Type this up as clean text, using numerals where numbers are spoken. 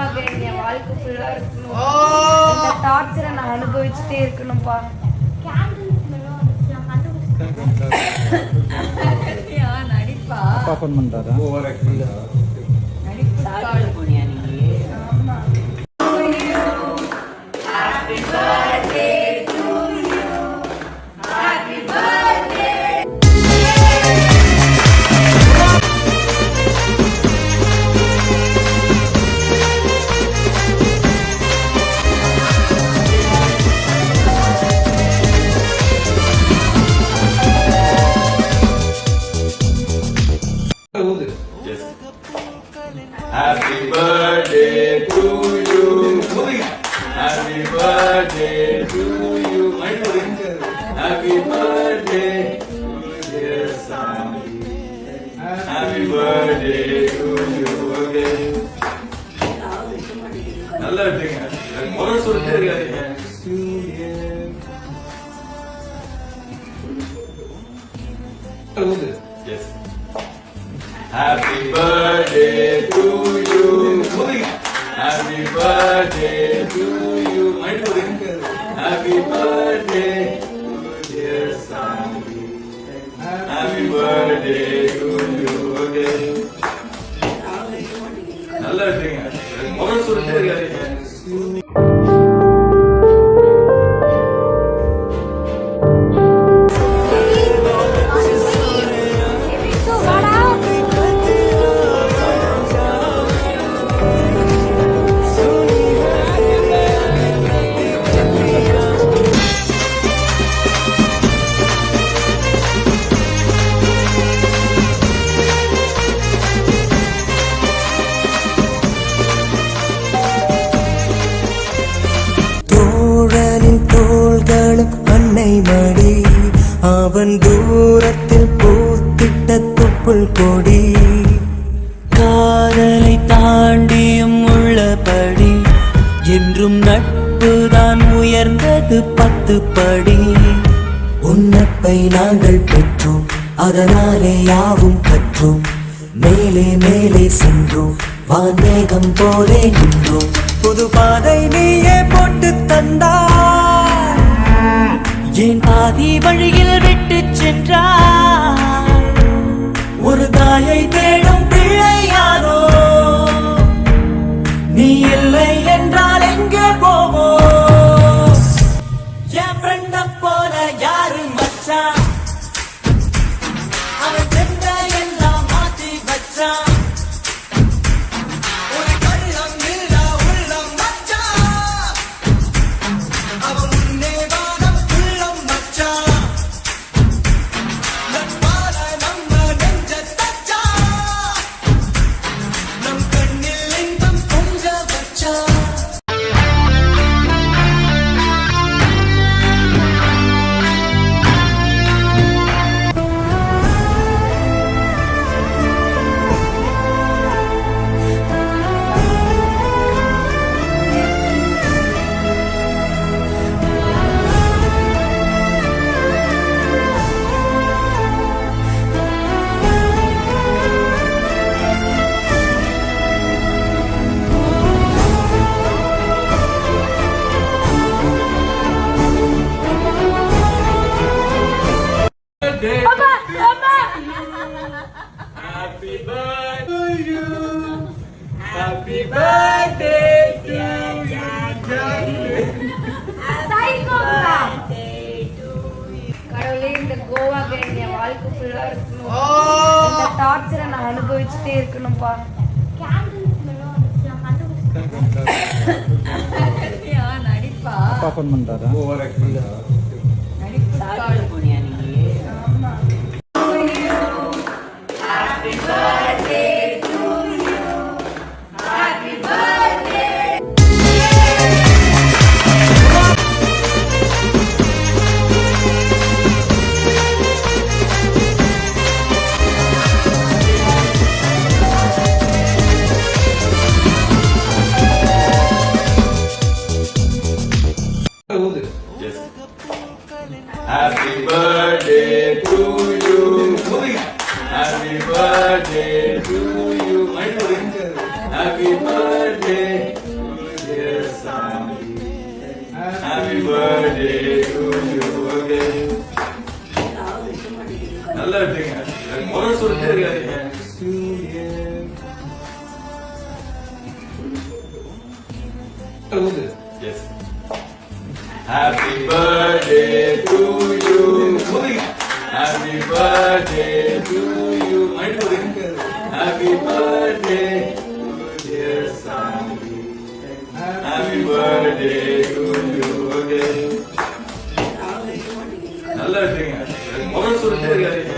கோவாக என் வாழ்க்கை ஃபுல்லா இருக்கணும். இந்த டார்ச்சரை நான் அனுபவிச்சுட்டே இருக்கணும்பா. நடிப்பா அப்பா ஃபோன் பண்றாரா? Happy birthday to you. Happy birthday to you. Happy birthday to dear Sandy. Happy birthday to you. Okay. நல்லா இருக்கீங்க. முதல்ல சொல்லிட்டே இருக்காதீங்க. Yes. Happy birthday to you. Happy birthday to you. Happy birthday to dear Sandy. Happy birthday to you. Okay. நல்லா இருக்கீங்க. முதல்ல சொல்லிட்டே இருக்காதீங்க. அன்னை மடி அவன் தூரத்தில் பூத்திட்ட தொப்புள் கொடி காதலை தாண்டியும் உள்ளபடி என்றும் நட்புதான் உயர்ந்தது 10 படி. உன்னப்பை நாங்கள் பெற்றோம், அதனாலே யாவும் கற்றோம். மேலே மேலே சென்றோம், வான்மேகம் போலே நின்றோம். புது பாதை நீயே போட்டு தந்தாய், என் பாதி வழியில் விட்டு சென்றாய். ஒரு தாயை தேடும் பிள்ளையாரோ நீ இல்லை என்றால் எங்கே போவோம்? என் ஃப்ரெண்ட போல யாரு மச்சான், அவன் சென்ற எல்லாம் மாத்தி வச்சான். Happy birthday to you. Happy birthday to you. கடவுளே, இந்த கோவாக என் வாழ்க்கை ஃபுல்லா இருக்கணும். இந்த டார்ச்சரை நான் அனுபவிச்சுட்டே இருக்கணும்பா. நடிப்பா அப்பா ஃபோன் பண்றாரா? Yes. Happy birthday. birthday to you. Okay. நல்லா இருக்குங்க. முதல்ல சொல்லிட்டே இருக்காதீங்க. Yes. Happy birthday to you. Happy birthday to you. Happy birthday to dear Sandy. Happy birthday to you. Okay. நல்லா இருக்குங்க. முதல்ல சொல்லிட்டே இருக்காதீங்க.